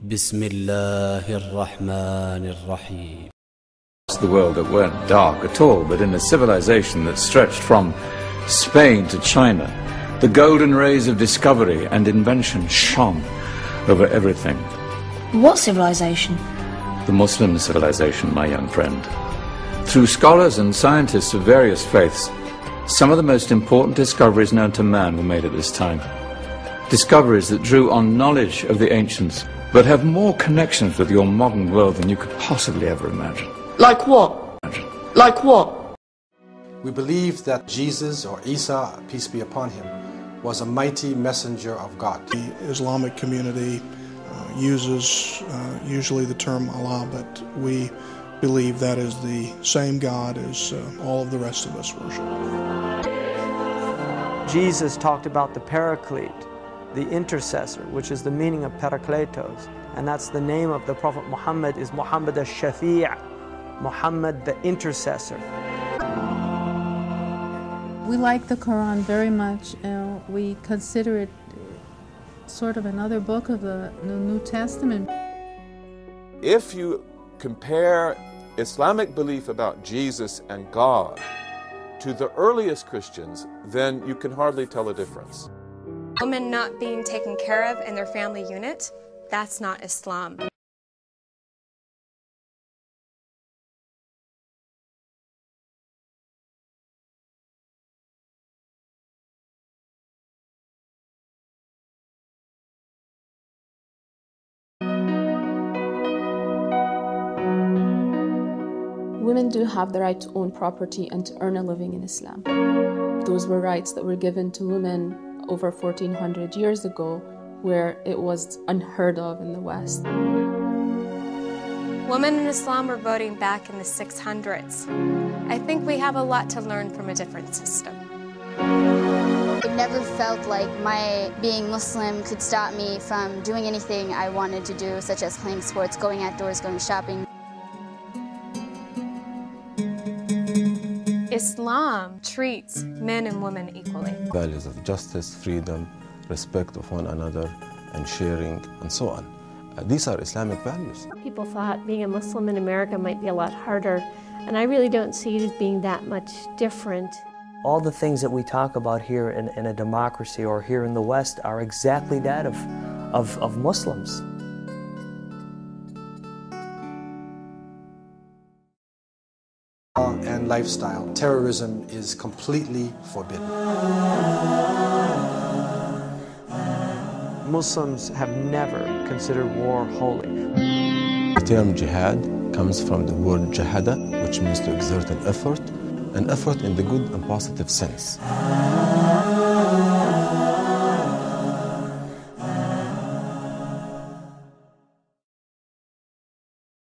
بسم الله الرحمن الرحيم. The world that weren't dark at all, but in a civilization that stretched from Spain to China, the golden rays of discovery and invention shone over everything. What civilization? The Muslim civilization, my young friend. Through scholars and scientists of various faiths, some of the most important discoveries known to man were made at this time. Discoveries that drew on knowledge of the ancients, but have more connections with your modern world than you could possibly ever imagine. Like what? Like what? We believe that Jesus, or Isa, peace be upon him, was a mighty messenger of God. The Islamic community uses usually the term Allah, but we believe that is the same God as all of the rest of us worship. Jesus talked about the Paraclete, the intercessor, which is the meaning of Parakletos, and that's the name of the Prophet Muhammad, is Muhammad al-Shafi', Muhammad the intercessor. We like the Quran very much, and we consider it sort of another book of the New Testament. If you compare Islamic belief about Jesus and God to the earliest Christians, then you can hardly tell a difference. Women not being taken care of in their family unit, that's not Islam. Women do have the right to own property and to earn a living in Islam. Those were rights that were given to women over 1400 years ago, where it was unheard of in the West. Women in Islam were voting back in the 600s. I think we have a lot to learn from a different system. I never felt like my being Muslim could stop me from doing anything I wanted to do, such as playing sports, going outdoors, going shopping. Islam treats men and women equally. Values of justice, freedom, respect of one another, and sharing, and so on. These are Islamic values. People thought being a Muslim in America might be a lot harder, and I really don't see it as being that much different. All the things that we talk about here in a democracy or here in the West are exactly that of Muslims. And lifestyle. Terrorism is completely forbidden. Muslims have never considered war holy. The term jihad comes from the word jahada, which means to exert an effort in the good and positive sense.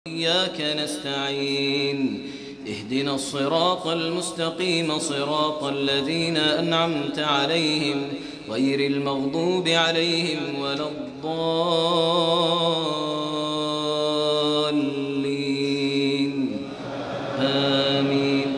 إياك نستعين اهدنا الصراط المستقيم صراط الذين أنعمت عليهم غير المغضوب عليهم ولا الضالين آمين.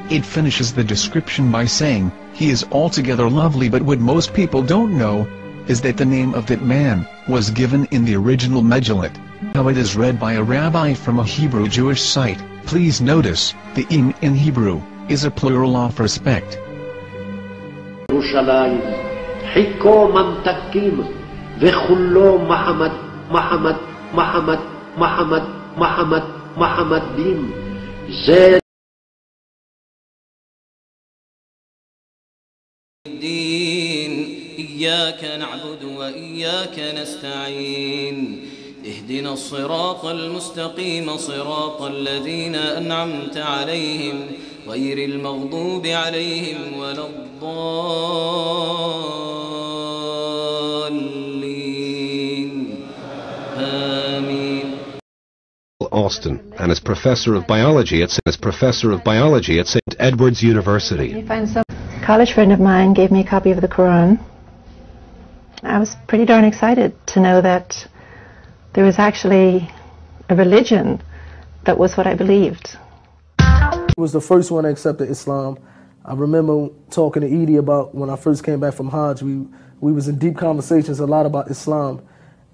It finishes the description by saying, "He is altogether lovely, but what most people don't know is that the name of that man was given in the original Megillat. How it is read by a rabbi from a Hebrew Jewish site. Please notice, the im in Hebrew is a plural of respect. إياك نعبد وإياك نستعين اهدنا الصراط المستقيم صراط الذين أنعمت عليهم غير المغضوب عليهم ولا الضالين آمين. Austin, and is professor of biology at St. Edward's University. A college friend of mine gave me a copy of the Quran. I was pretty darn excited to know that there was actually a religion that was what I believed. He was the first one to accept Islam. I remember talking to Edie about when I first came back from Hajj. We was in deep conversations a lot about Islam,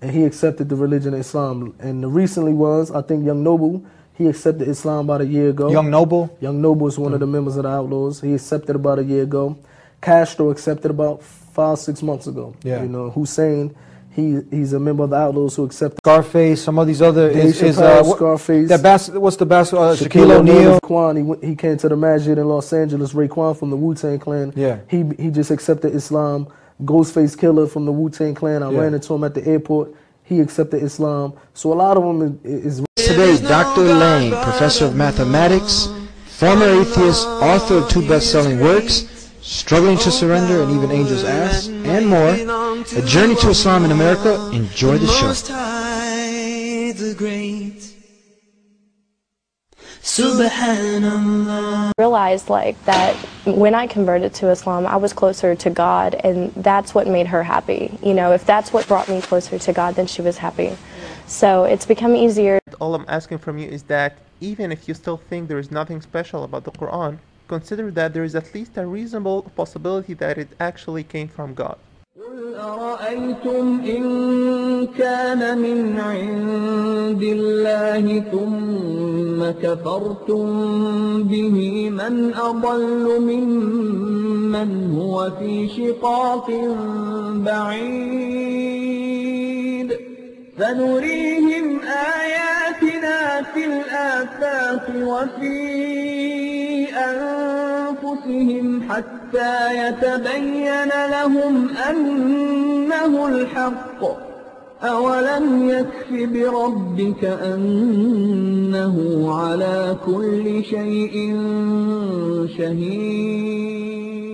and he accepted the religion of Islam. And recently was, I think, Young Noble. He accepted Islam about a year ago. Young Noble? Young Noble is one of the members of the Outlaws. He accepted about a year ago. Castro accepted about 5-6 months ago. Yeah. You know, Hussein, he's a member of the Outlaws who accepted. Scarface, some of these other Scarface. What's the best? Shaquille O'Neal. Raekwon, he came to the masjid in Los Angeles. Raekwon from the Wu-Tang Clan. Yeah. He just accepted Islam. Ghostface Killer from the Wu-Tang Clan. I ran into him at the airport. He accepted Islam. So a lot of them is. Today, Dr. Lang, professor of mathematics, former atheist, author of 2 best-selling works, Struggling to Surrender and Even Angels Ask, and more. A Journey to Islam in America. Enjoy the show. Subhanallah. I realized that when I converted to Islam, I was closer to God, and that's what made her happy. You know, if that's what brought me closer to God, then she was happy. So it's become easier. All I'm asking from you is that even if you still think there is nothing special about the Quran, consider that there is at least a reasonable possibility that it actually came from God. أرأيتم إن كان من عند الله ثم كفرتم به من أضل ممن هو في شقاق بعيد فنريهم آياتنا في الآفاق وفي أنفسهم حتى يتبين لهم أنه الحق أولم يكف بربك أنه على كل شيء شهيد